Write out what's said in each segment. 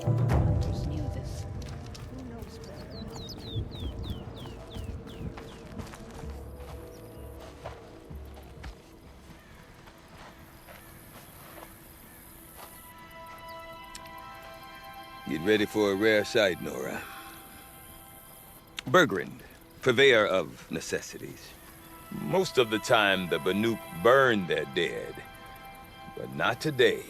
Hunters knew this. Who knows better? Get ready for a rare sight, Nora. Bergrand, purveyor of necessities. Most of the time, the Banuk burn their dead. But not today.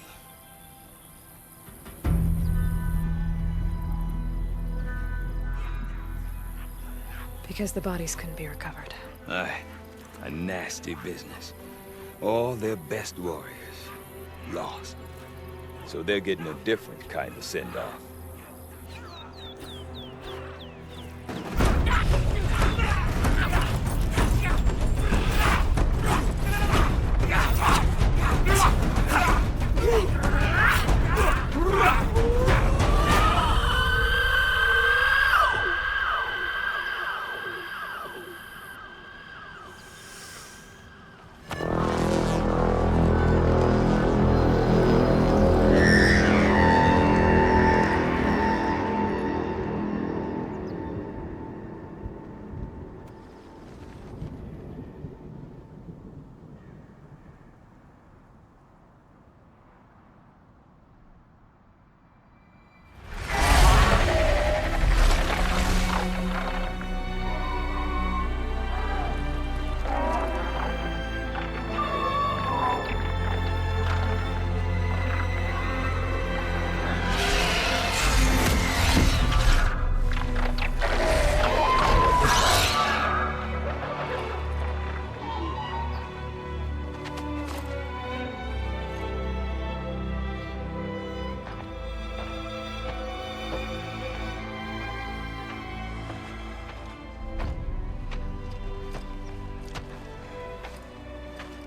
Because the bodies couldn't be recovered. Aye, a nasty business. All their best warriors lost. So they're getting a different kind of send-off.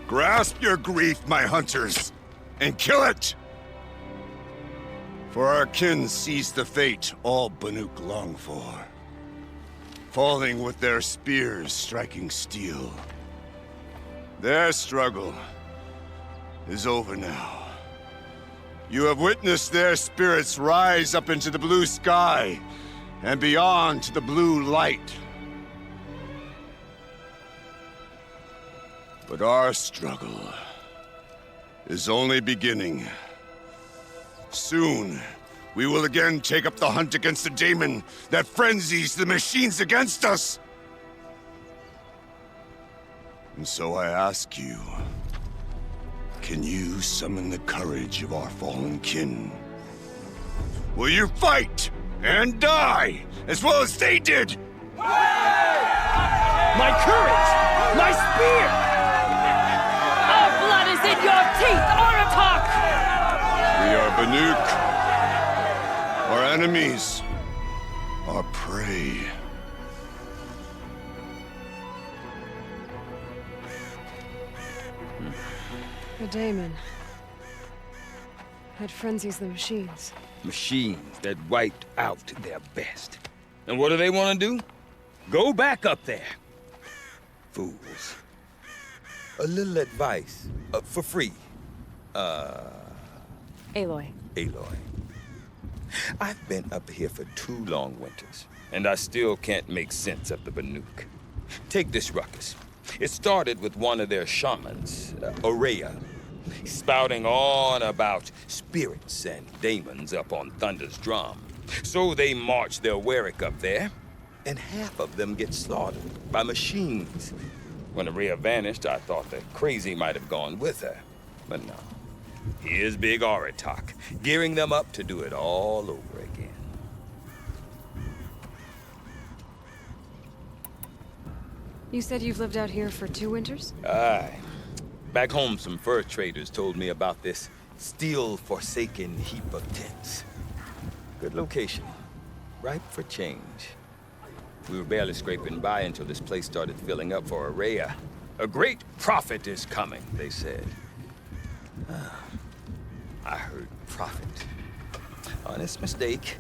Grasp your grief, my hunters, and kill it! For our kin sees the fate all Banuk long for. Falling with their spears striking steel. Their struggle is over now. You have witnessed their spirits rise up into the blue sky and beyond to the blue light. But our struggle is only beginning. Soon, we will again take up the hunt against the daemon that frenzies the machines against us. And so I ask you, can you summon the courage of our fallen kin? Will you fight and die as well as they did? My courage! My spear! Our blood is in your teeth, Oratok! We are Banuk. Our enemies are prey. The daemon. That frenzies the machines. Machines that wiped out their best. And what do they want to do? Go back up there. Fools. A little advice, for free. Aloy. Aloy. I've been up here for 2 long winters, and I still can't make sense of the Banuk. Take this ruckus. It started with one of their shamans, Aurea, spouting on about spirits and daemons up on Thunder's drum. So they march their Warwick up there, and half of them get slaughtered by machines. When Aurea vanished, I thought the crazy might have gone with her, but no. Here's Big Oratok, gearing them up to do it all over again. You said you've lived out here for 2 winters? Aye. Back home, some fur traders told me about this steel-forsaken heap of tents. Good location. Ripe for change. We were barely scraping by until this place started filling up for Aurea. A great prophet is coming, they said. I heard prophet. Honest mistake.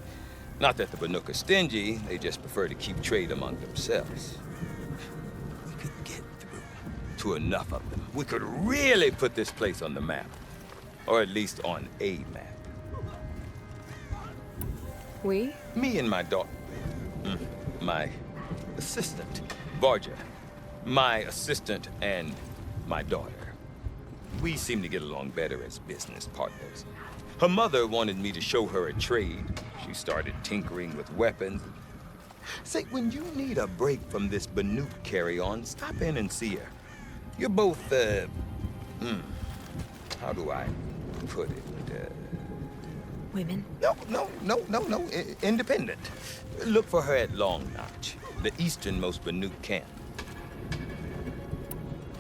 Not that the Banuk are stingy, they just prefer to keep trade among themselves. We could get through to enough of them. We could really put this place on the map. Or at least on a map. We? Me and my daughter. My assistant, Varja. My assistant and my daughter. We seem to get along better as business partners. Her mother wanted me to show her a trade. She started tinkering with weapons. Say, when you need a break from this Banuk carry-on, stop in and see her. You're both, how do I put it? Women? No. Independent. Look for her at Long Notch, the easternmost Banuk camp.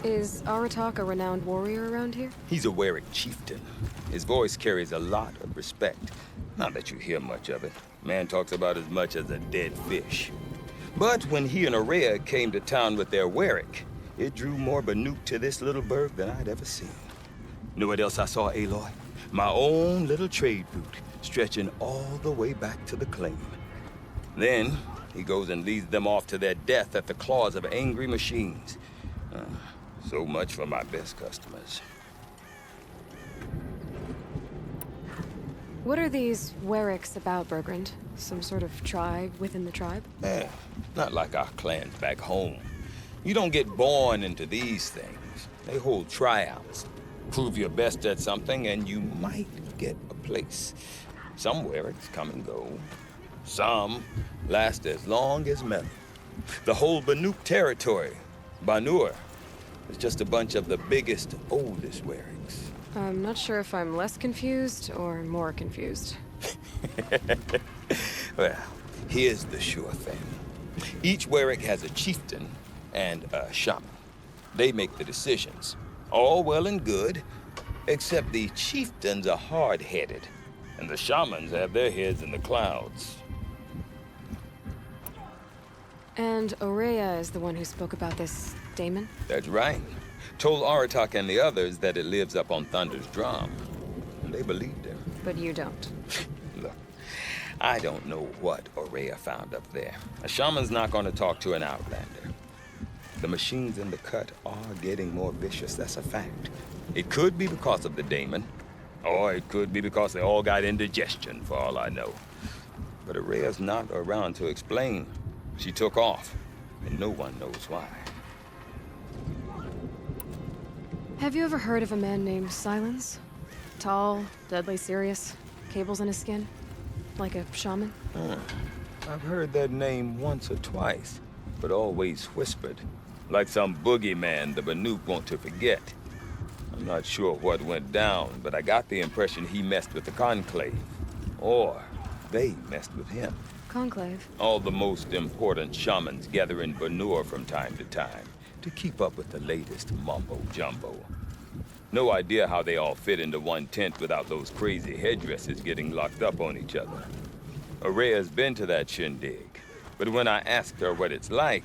Is Aratak a renowned warrior around here? He's a Warwick chieftain. His voice carries a lot of respect. Not that you hear much of it. Man talks about as much as a dead fish. But when he and Aurea came to town with their Warwick, it drew more Banuk to this little burg than I'd ever seen. Know what else I saw, Aloy? My own little trade route, stretching all the way back to the claim. Then, he goes and leads them off to their death at the claws of angry machines. So much for my best customers. What are these Warwicks about, Bergrand? Some sort of tribe within the tribe? Not like our clans back home. You don't get born into these things. They hold tryouts. Prove your best at something and you might get a place. Some Warwicks come and go. Some last as long as metal. The whole Banuk territory, Banur, is just a bunch of the biggest, oldest Warwicks. I'm not sure if I'm less confused or more confused. Well, here's the sure thing. Each Warwick has a chieftain and a shaman. They make the decisions. All well and good, except the chieftains are hard-headed, and the shamans have their heads in the clouds. And Aurea is the one who spoke about this daemon? That's right. Told Aratak and the others that it lives up on Thunder's drum. And they believed him. But you don't. Look, I don't know what Aurea found up there. A shaman's not going to talk to an outlander. The machines in the cut are getting more vicious, that's a fact. It could be because of the daemon, or it could be because they all got indigestion, for all I know. But Aurea's not around to explain. She took off, and no one knows why. Have you ever heard of a man named Silence? Tall, deadly serious, cables in his skin? Like a shaman? I've heard that name once or twice, but always whispered. Like some boogeyman the Banuk want to forget. I'm not sure what went down, but I got the impression he messed with the Conclave. Or they messed with him. Conclave? All the most important shamans gather in Banur from time to time to keep up with the latest mumbo-jumbo. No idea how they all fit into one tent without those crazy headdresses getting locked up on each other. Aurea's been to that shindig, but when I asked her what it's like,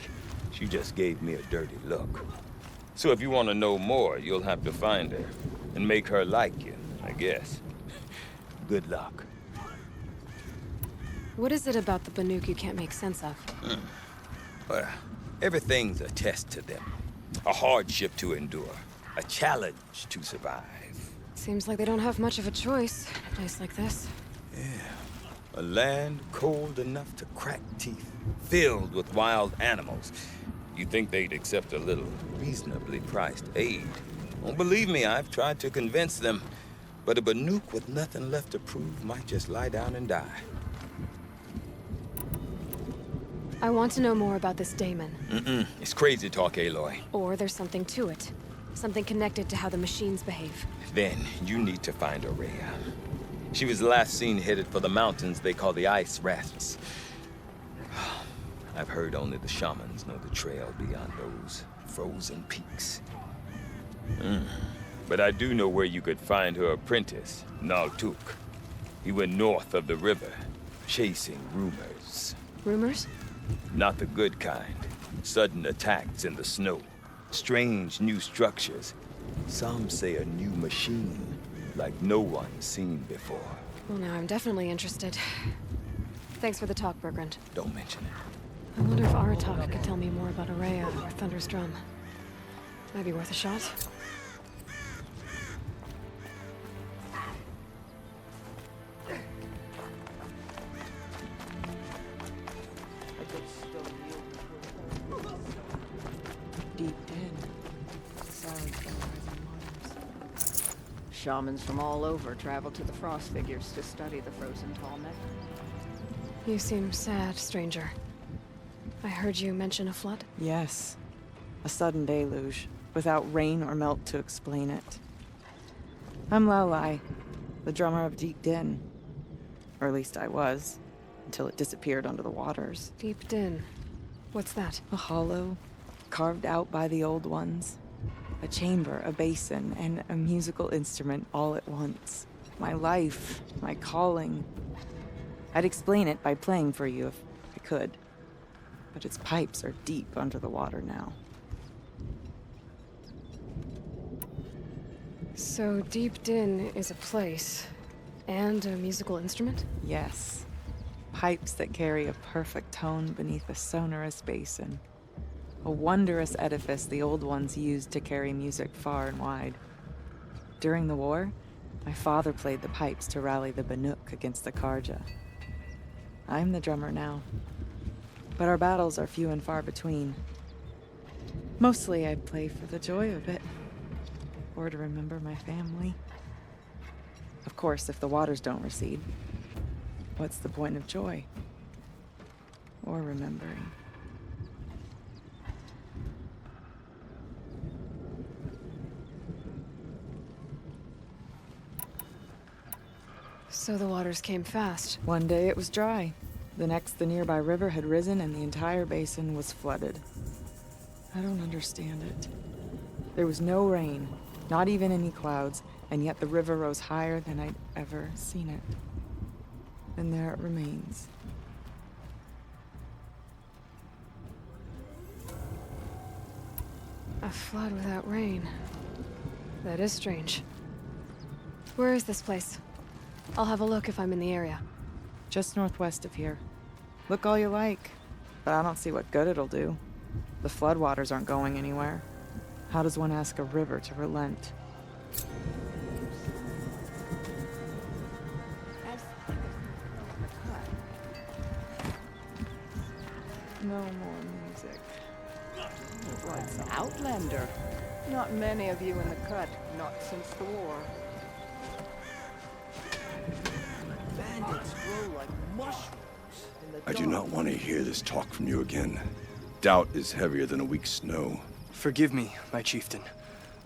she just gave me a dirty look. So if you want to know more, you'll have to find her and make her like you, I guess. Good luck. What is it about the Banuk you can't make sense of? Well, everything's a test to them. A hardship to endure. A challenge to survive. Seems like they don't have much of a choice, in a place like this. A land cold enough to crack teeth, filled with wild animals. You'd think they'd accept a little reasonably priced aid. Well, believe me, I've tried to convince them. But a Banuk with nothing left to prove might just lie down and die. I want to know more about this daemon. It's crazy talk, Aloy. Or there's something to it. Something connected to how the machines behave. Then you need to find Aurea. She was last seen headed for the mountains they call the Ice Rafts. I've heard only the shamans know the trail beyond those frozen peaks. But I do know where you could find her apprentice, Naltuk. He went north of the river, chasing rumors. Rumors? Not the good kind. Sudden attacks in the snow. Strange new structures. Some say a new machine, like no one's seen before. Well, now I'm definitely interested. Thanks for the talk, Bergrand. Don't mention it. I wonder if Aratak could tell me more about Aurea or Thunder's Drum. Might be worth a shot. deep din. Sounds from Horizon Waters. Shamans from all over travel to the Frost Figures to study the frozen Tallneck. You seem sad, stranger. I heard you mention a flood. Yes. A sudden deluge, without rain or melt to explain it. I'm Laolai, the drummer of Deep Din. Or at least I was, until it disappeared under the waters. Deep Din. What's that? A hollow, carved out by the old ones. A chamber, a basin, and a musical instrument all at once. My life, my calling. I'd explain it by playing for you if I could. But its pipes are deep under the water now. So Deep Din is a place, and a musical instrument? Yes. Pipes that carry a perfect tone beneath a sonorous basin. A wondrous edifice the old ones used to carry music far and wide. During the war, my father played the pipes to rally the Banuk against the Karja. I'm the drummer now. But our battles are few and far between. Mostly I play for the joy of it. Or to remember my family. Of course, if the waters don't recede, what's the point of joy? Or remembering? So the waters came fast. One day it was dry. The next, the nearby river had risen and the entire basin was flooded. I don't understand it. There was no rain, not even any clouds, and yet the river rose higher than I'd ever seen it. And there it remains. A flood without rain. That is strange. Where is this place? I'll have a look if I'm in the area. Just northwest of here. Look all you like, but I don't see what good it'll do. The floodwaters aren't going anywhere. How does one ask a river to relent? No more music. What's an Outlander? Not many of you in the cut, not since the war. Bandits grow like mushrooms in the I do dark. not want to hear this talk from you again. Doubt is heavier than a week's snow. Forgive me, my chieftain.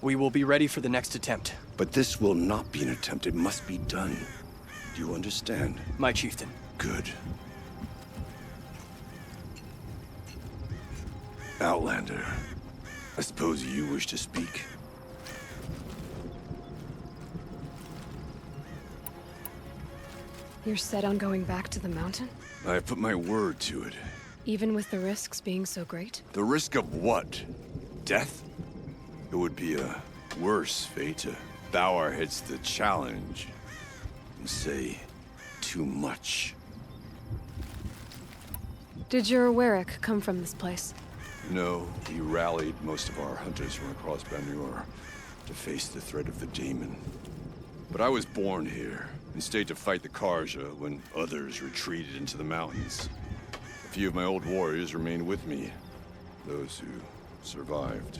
We will be ready for the next attempt. But this will not be an attempt. It must be done. Do you understand? My chieftain. Good. Outlander, I suppose you wish to speak? You're set on going back to the mountain? I have put my word to it. Even with the risks being so great? The risk of what? Death? It would be a worse fate to bow our heads to the challenge and say too much. Did your Warwick come from this place? No, we rallied most of our hunters from across Banuk to face the threat of the demon. But I was born here and stayed to fight the Karja when others retreated into the mountains. A few of my old warriors remained with me, those who survived.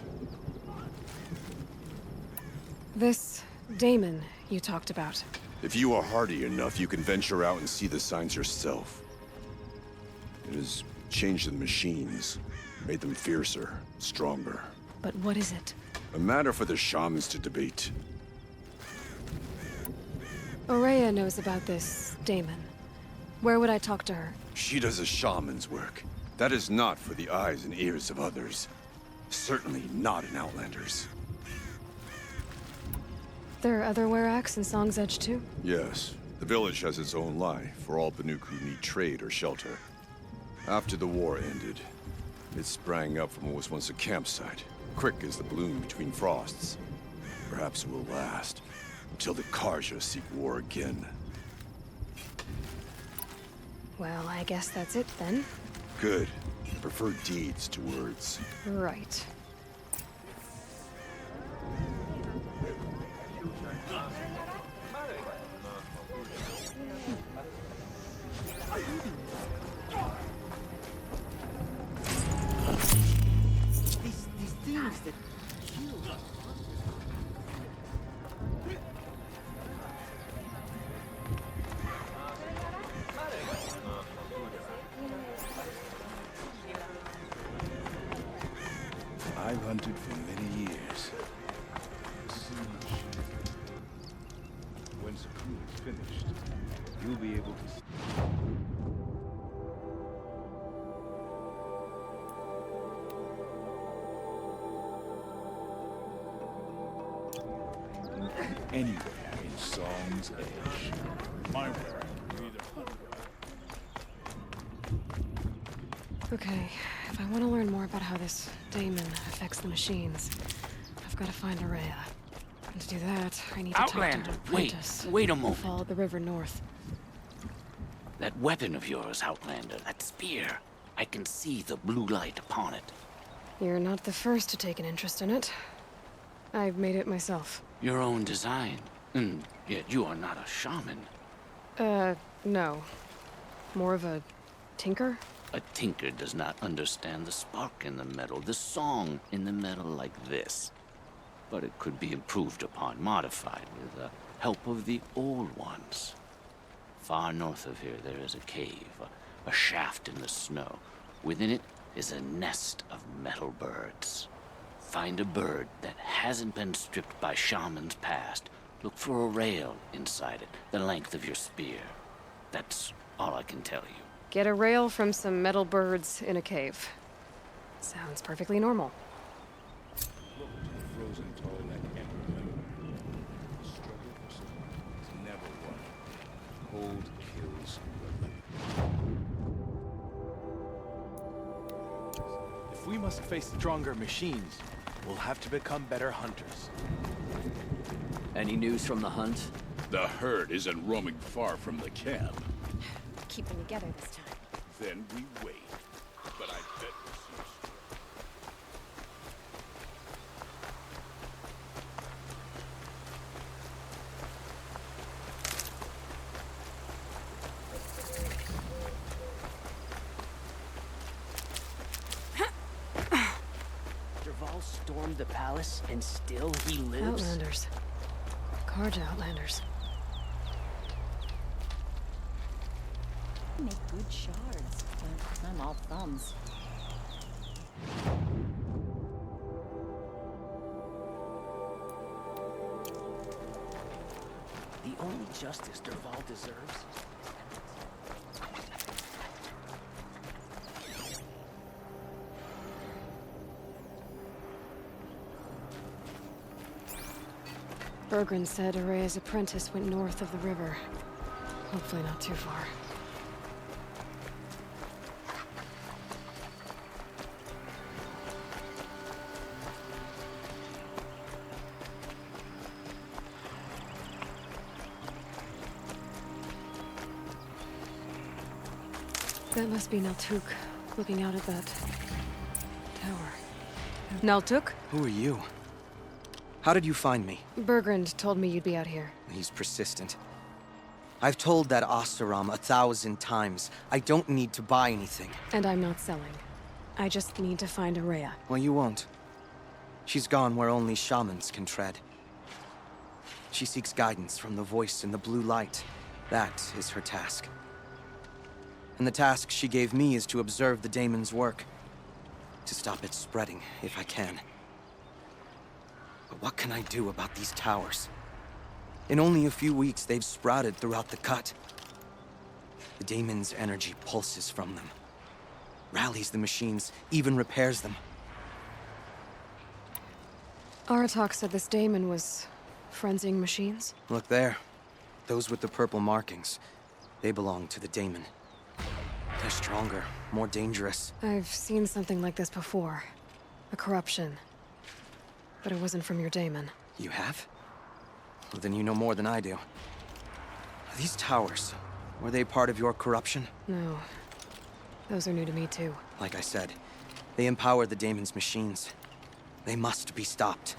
This Damon you talked about. If you are hardy enough, you can venture out and see the signs yourself. It has changed the machines, made them fiercer, stronger. But what is it? A matter for the shamans to debate. Aurea knows about this Damon. Where would I talk to her? She does a shaman's work. That is not for the eyes and ears of others. Certainly not an Outlander's. There are other Warracks in Song's Edge too? Yes, the village has its own life for all Banuk who need trade or shelter. After the war ended, it sprang up from what was once a campsite, quick as the bloom between frosts. Perhaps it will last until the Karja seek war again. Well, I guess that's it then. Good. I prefer deeds to words. Right. These things hunted for many years. When Sakura is finished, you'll be able to see. Anywhere in Song's Edge. My work will be the hunt. Okay, if I want to learn more about how this daemon affects the machines, I've got to find Araya. And to do that, I need to Outlander, talk to an apprentice. wait a and moment. follow the river north. That weapon of yours, Outlander, that spear. I can see the blue light upon it. You're not the first to take an interest in it. I've made it myself. Your own design. And yet you are not a shaman. No. More of a tinker? A tinker does not understand the spark in the metal, the song in the metal like this. But it could be improved upon, modified with the help of the old ones. Far north of here there is a cave, a shaft in the snow. Within it is a nest of metal birds. Find a bird that hasn't been stripped by shamans past. Look for a rail inside it, the length of your spear. That's all I can tell you. Get a rail from some metal birds in a cave. Sounds perfectly normal. Look to the frozen Tallneck and remember, the struggle for survival is never won. Cold kills relentless. If we must face stronger machines, we'll have to become better hunters. Any news from the hunt? The herd isn't roaming far from the camp. Keep them together this time. Then we wait. But I bet we'll see. Dervahl stormed the palace and still he lives? Outlanders. Karja Outlanders. Make good shards, but I'm all thumbs. The only justice Dervahl deserves. Bergren said Araya's apprentice went north of the river. Hopefully not too far. That must be Naltuk, looking out at that tower. Naltuk? Who are you? How did you find me? Bergrand told me you'd be out here. He's persistent. I've told that Oseram 1,000 times. I don't need to buy anything. And I'm not selling. I just need to find Araya. Well, you won't. She's gone where only shamans can tread. She seeks guidance from the voice in the blue light. That is her task. And the task she gave me is to observe the daemon's work. To stop it spreading, if I can. But what can I do about these towers? In only a few weeks, they've sprouted throughout the cut. The daemon's energy pulses from them. Rallies the machines, even repairs them. Aratak said this daemon was frenzying machines. Look there. Those with the purple markings. They belong to the daemon. They're stronger, more dangerous. I've seen something like this before. A corruption. But it wasn't from your daemon. You have? Well, then you know more than I do. These towers, were they part of your corruption? No. Those are new to me too. Like I said, they empower the daemon's machines. They must be stopped.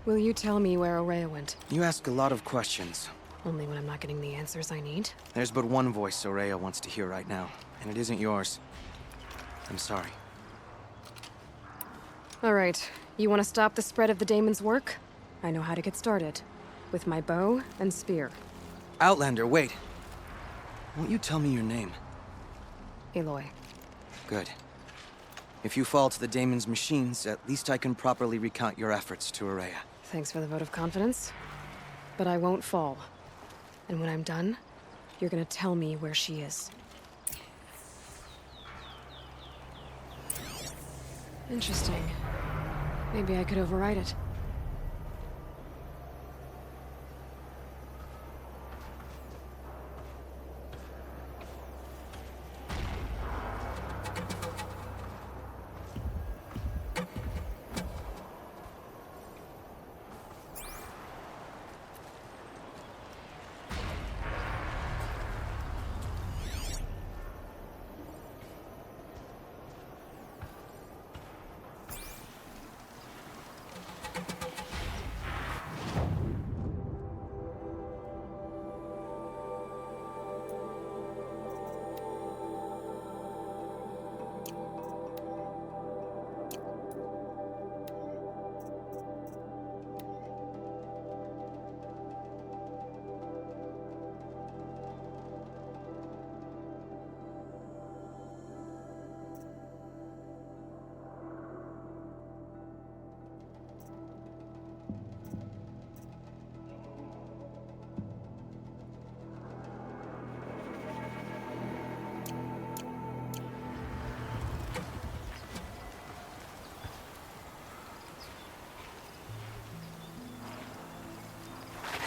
Will you tell me where Araya went? You ask a lot of questions. Only when I'm not getting the answers I need. There's but one voice Araya wants to hear right now, and it isn't yours. I'm sorry. All right. You want to stop the spread of the daemon's work? I know how to get started. With my bow and spear. Outlander, wait. Won't you tell me your name? Aloy. Good. If you fall to the Daemon's machines, at least I can properly recount your efforts to Araya. Thanks for the vote of confidence. But I won't fall. And when I'm done, you're gonna tell me where she is. Interesting. Maybe I could override it.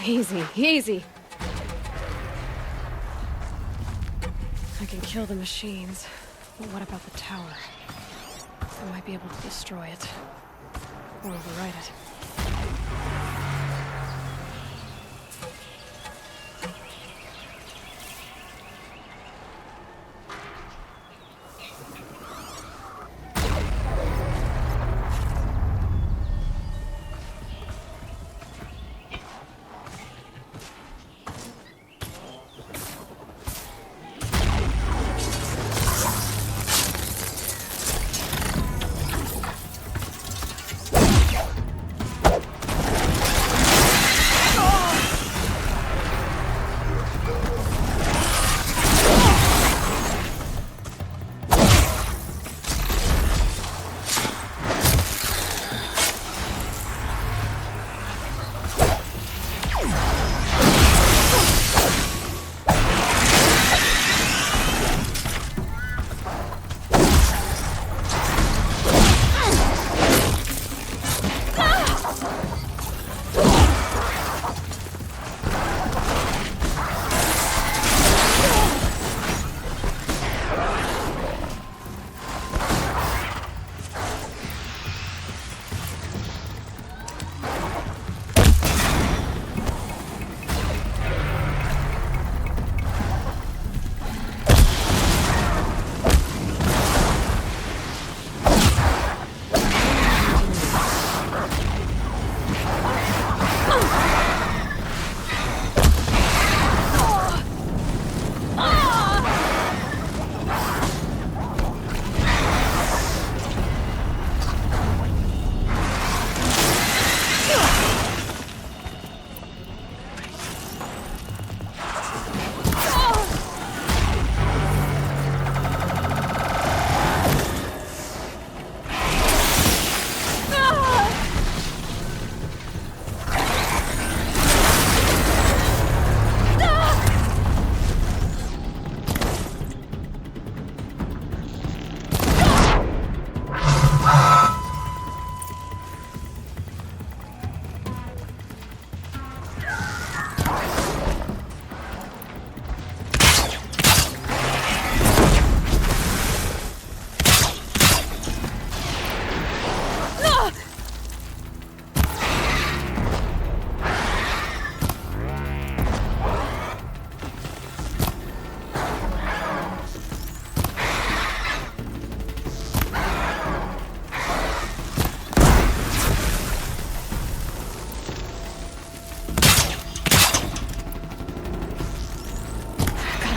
Easy, easy. I can kill the machines, but what about the tower? I might be able to destroy it, or override it.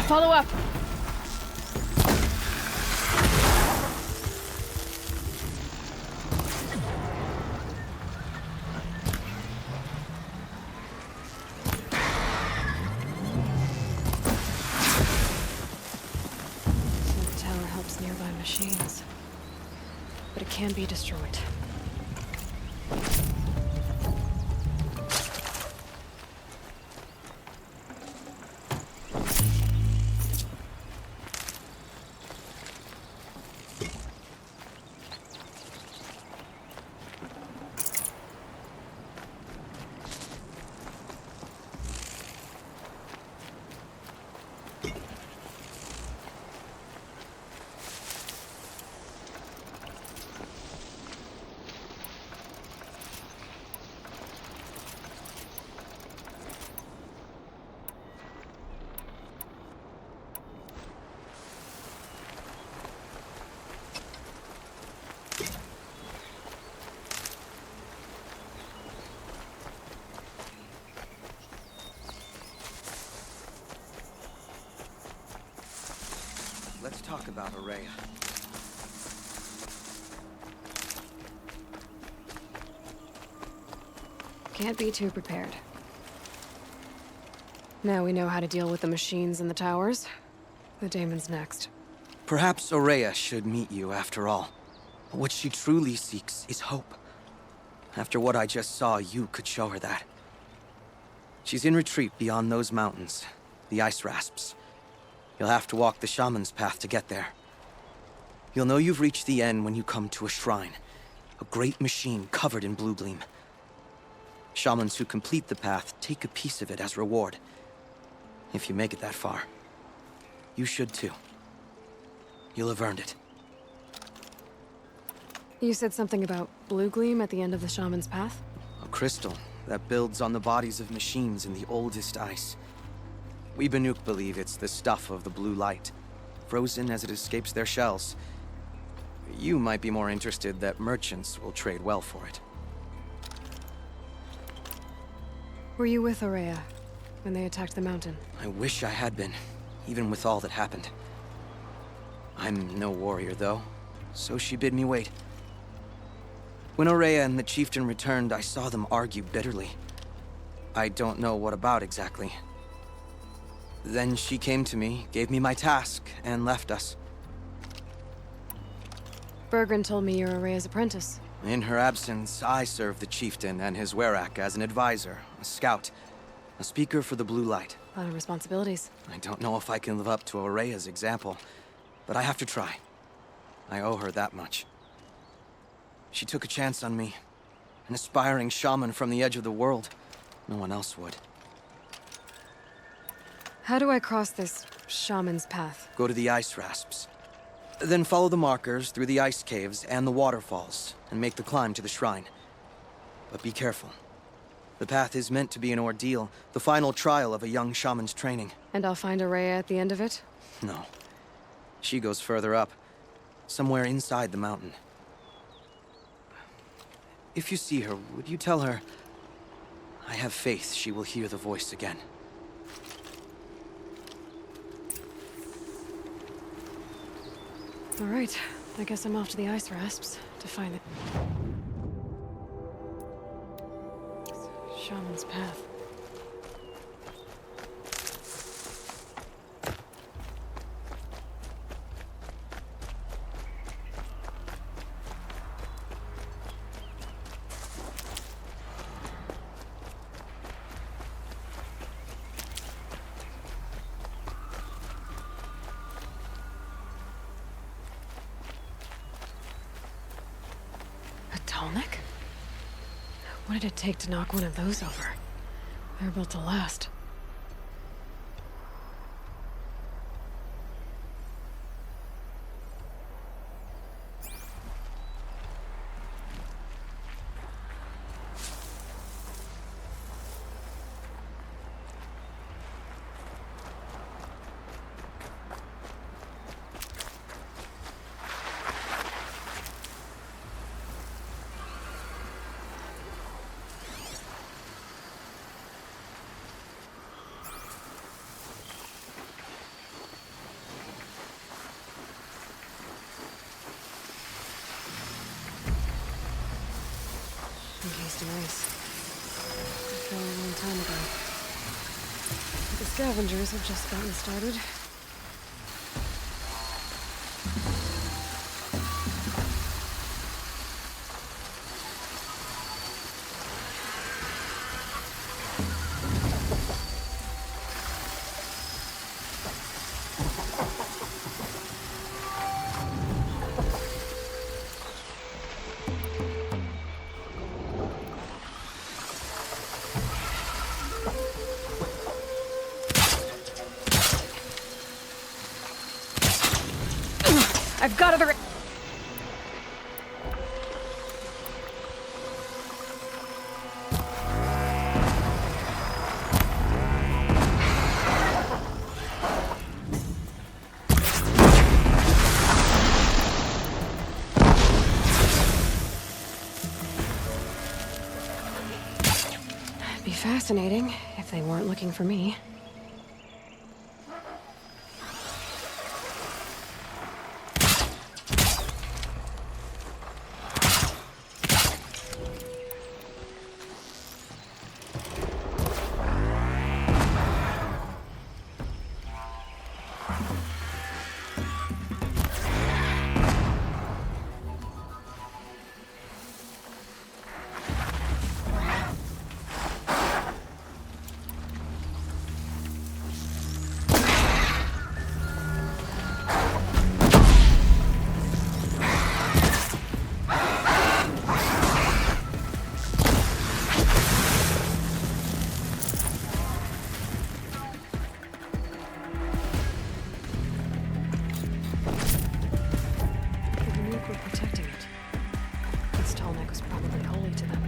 Follow up. So the tower helps nearby machines. but it can be destroyed. Let's talk about Araya. Can't be too prepared. Now we know how to deal with the machines in the towers. The Daemon's next. Perhaps Araya should meet you after all. What she truly seeks is hope. After what I just saw, you could show her that. She's in retreat beyond those mountains, the ice rasps. You'll have to walk the shaman's path to get there. You'll know you've reached the end when you come to a shrine. A great machine covered in blue gleam. Shamans who complete the path take a piece of it as reward. If you make it that far. You should too. You'll have earned it. You said something about blue gleam at the end of the shaman's path? A crystal that builds on the bodies of machines in the oldest ice. We Banuk believe it's the stuff of the blue light, frozen as it escapes their shells. You might be more interested that merchants will trade well for it. Were you with Araya when they attacked the mountain? I wish I had been, even with all that happened. I'm no warrior, though, so she bid me wait. When Araya and the chieftain returned, I saw them argue bitterly. I don't know what about exactly. Then she came to me, gave me my task, and left us. Bergren told me you're Araya's apprentice. In her absence, I served the chieftain and his werak as an advisor, a scout, a speaker for the blue light. A lot of responsibilities. I don't know if I can live up to Araya's example, but I have to try. I owe her that much. She took a chance on me, an aspiring shaman from the edge of the world. No one else would. How do I cross this shaman's path? Go to the ice rasps. Then follow the markers through the ice caves and the waterfalls, and make the climb to the shrine. But be careful. The path is meant to be an ordeal, the final trial of a young shaman's training. And I'll find Araya at the end of it? No. She goes further up, somewhere inside the mountain. If you see her, would you tell her, I have faith she will hear the voice again. All right, I guess I'm off to the ice rasps to find it. Shaman's path. Tallneck? What did it take to knock one of those over? They're built to last. Encased in ice. I fell a long time ago. But the scavengers have just gotten started. I've got other... Be fascinating if they weren't looking for me. Protecting it. This Tallneck was probably holy to them.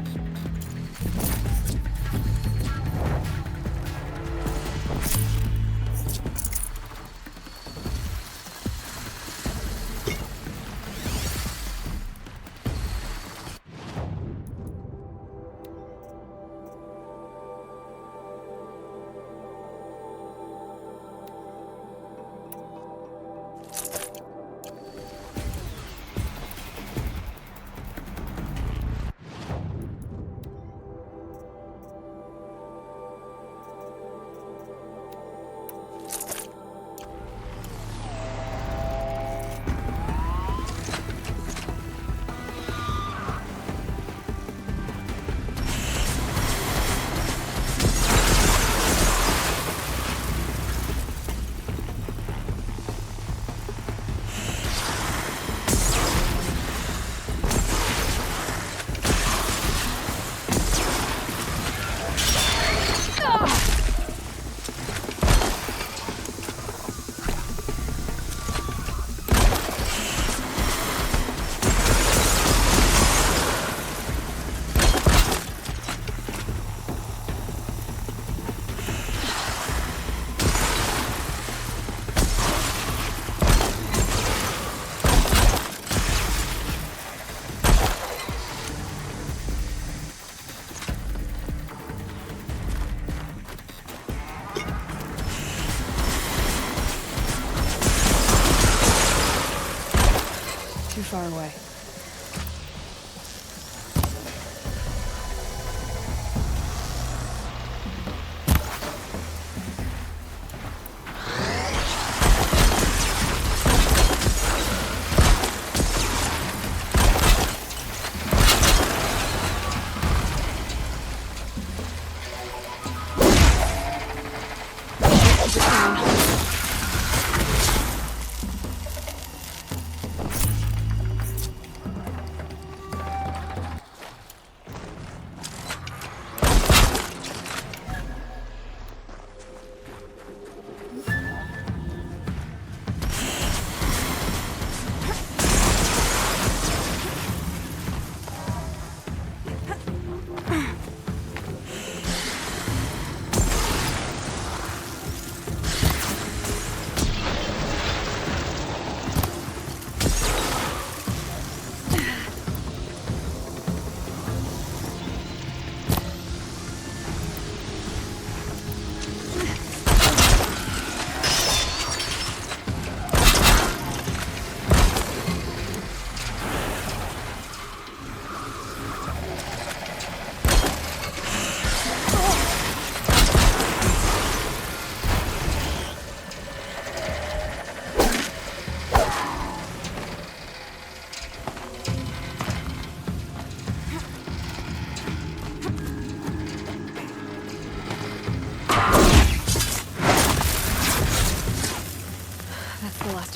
Too far away.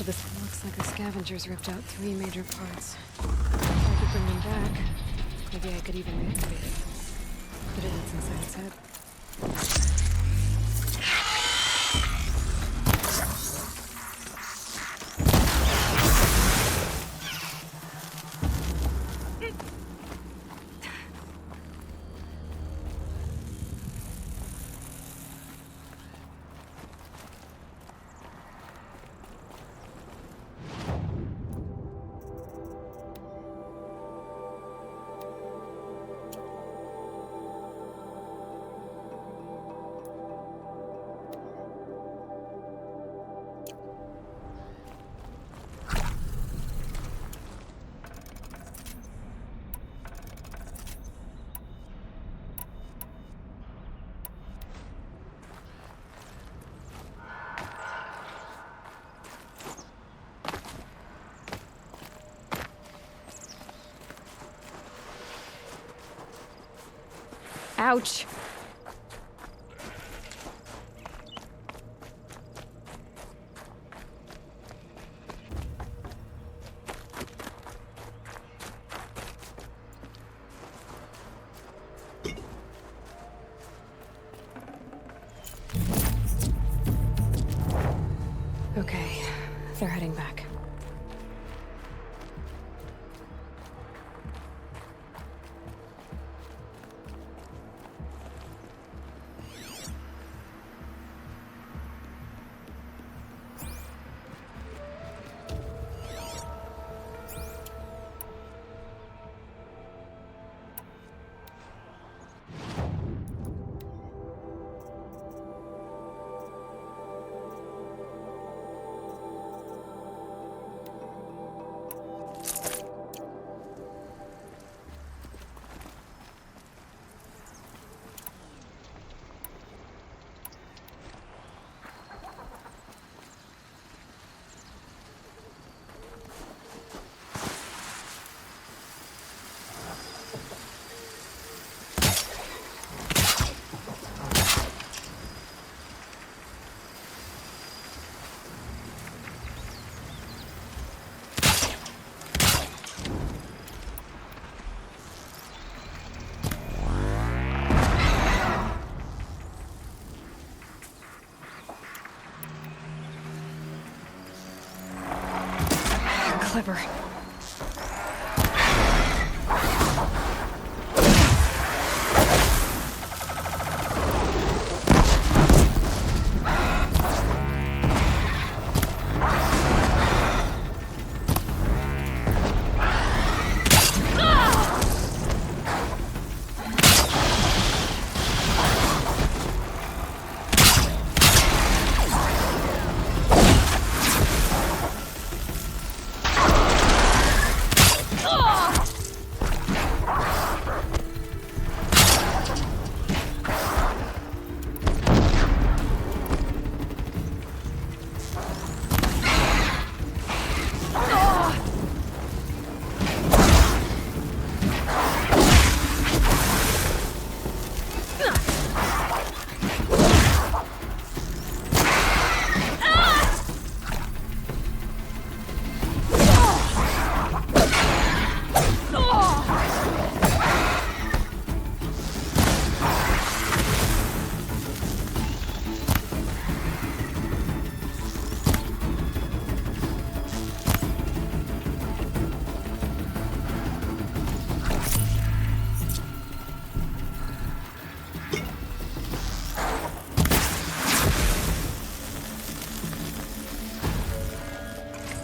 Looks like the scavengers ripped out 3 major parts. If I could bring them back, maybe I could even reactivate it. Put it inside its head. Ouch. Okay, they're heading back. Clever.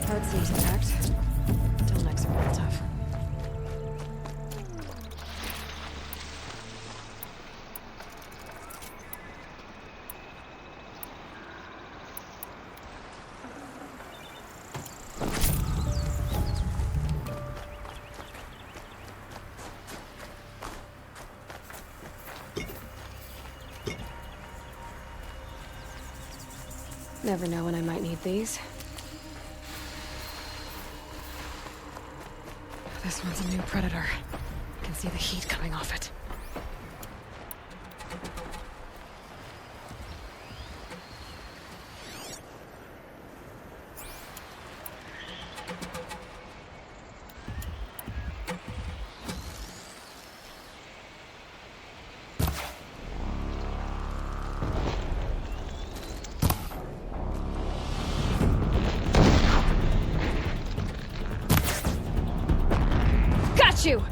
Heart seems intact. Tallnecks are real tough. Never know when I might need these. This one's a new predator. I can see the heat coming off it. Got you!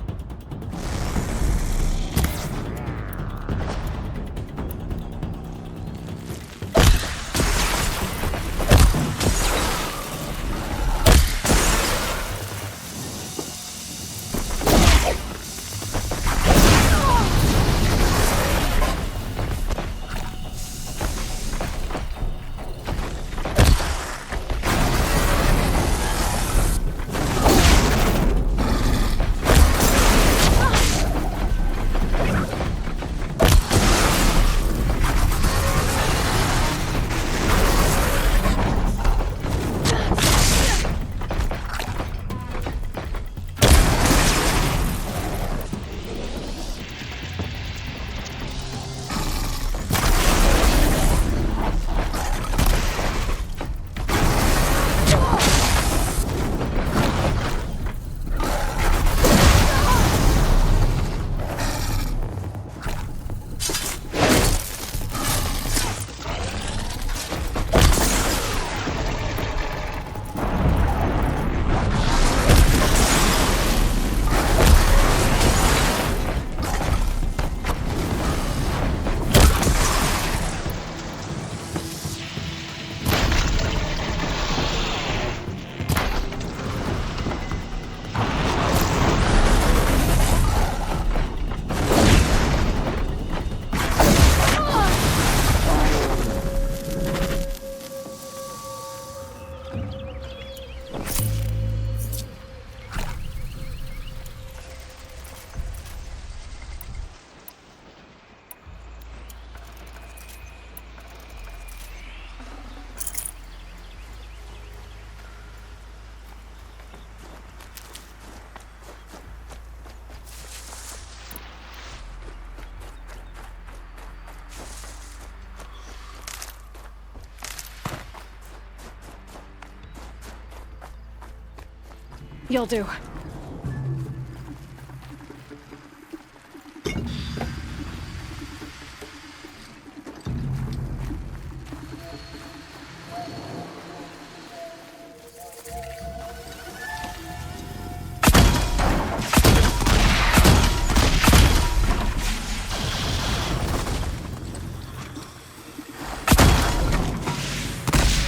You'll do.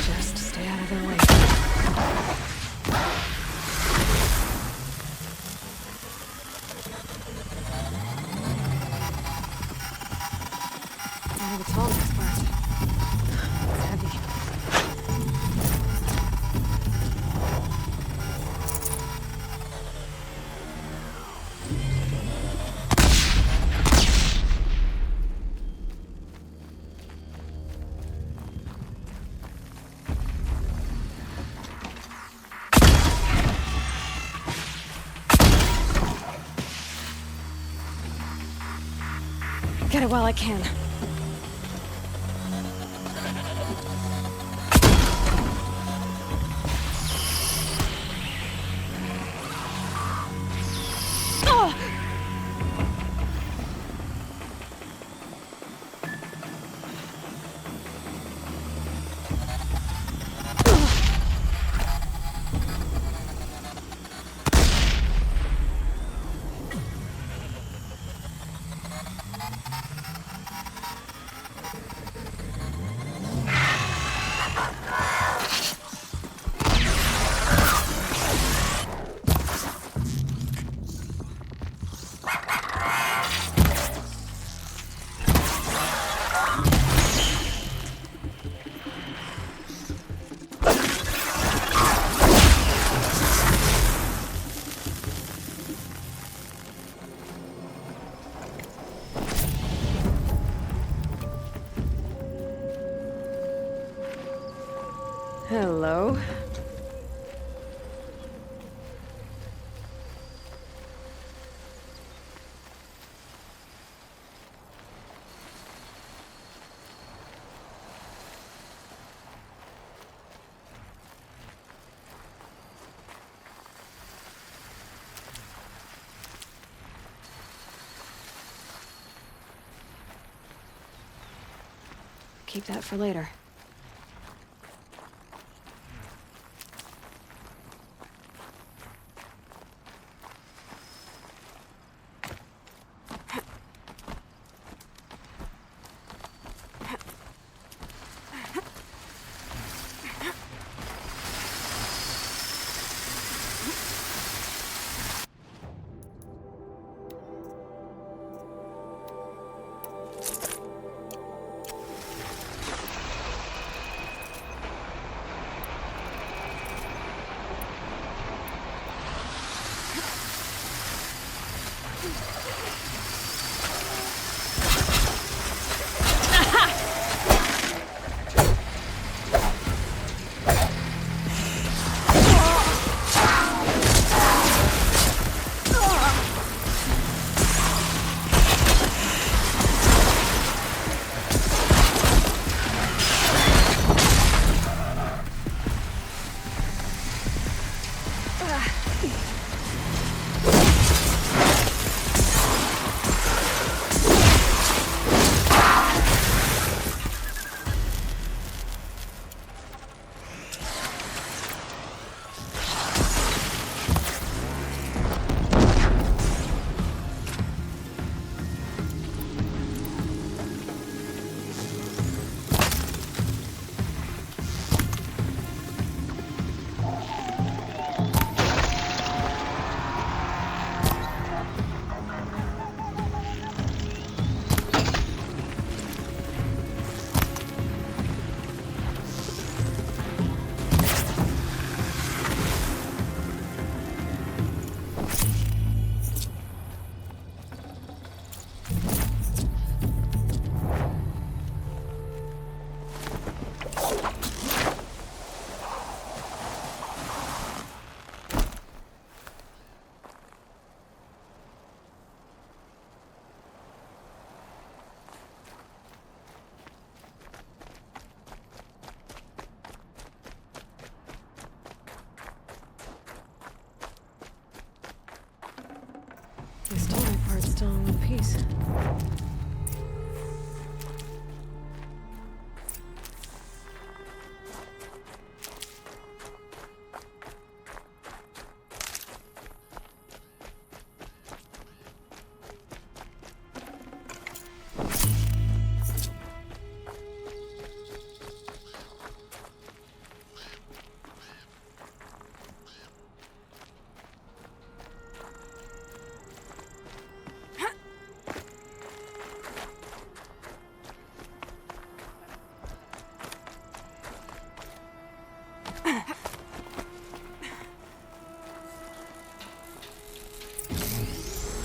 Just stay out of their way. Now the Tallneck part. It's heavy. Get it while I can. Hello. Keep that for later. This Tallneck part's still in one piece.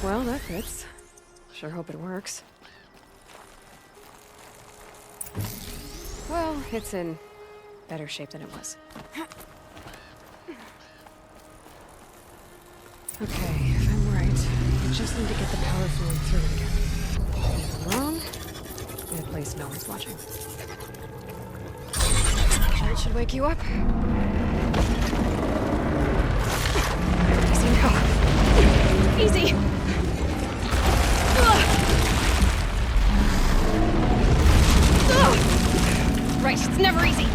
Well, that fits. Sure hope it works. Well, it's in better shape than it was. Okay, if I'm right, I just need to get the power flowing through it again. If I'm wrong, in a place no one's watching. That should wake you up. Easy now. Easy! Right, it's never easy.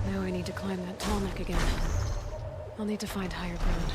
Now I need to climb that Tallneck again. I'll need to find higher ground.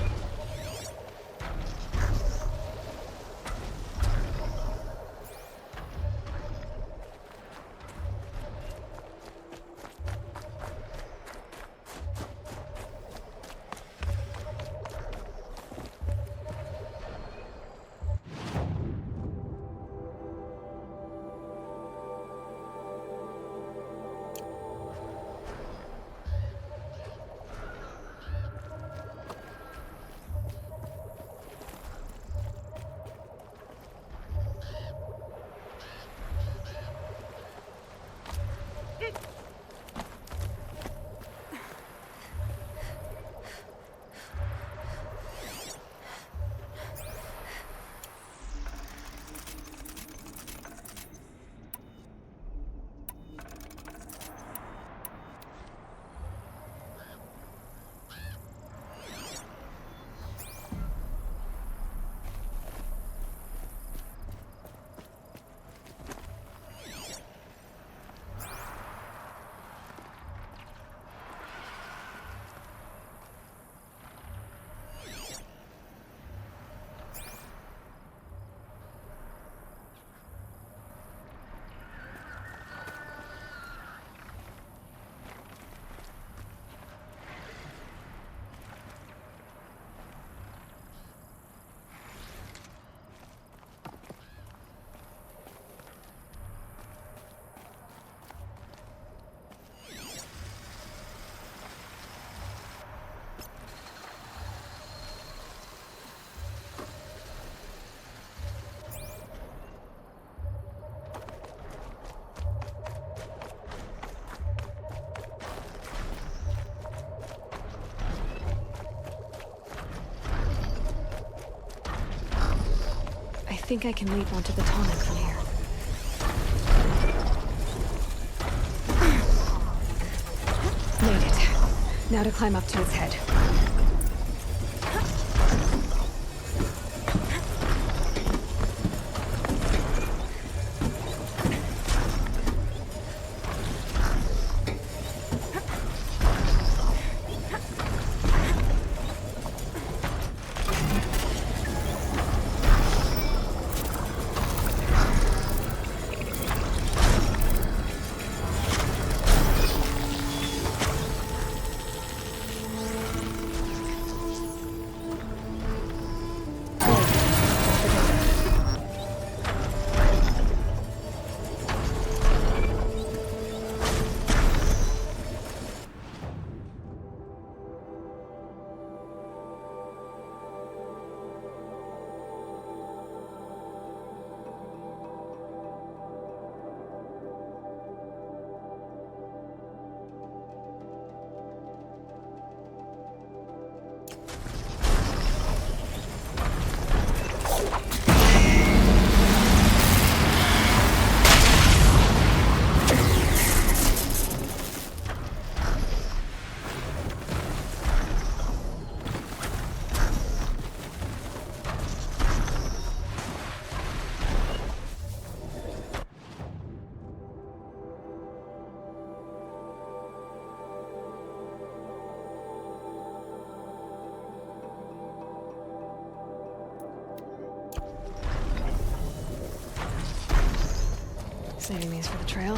I think I can leap onto the Tallneck from here. Made it. Now to climb up to its head. Saving these for the trail.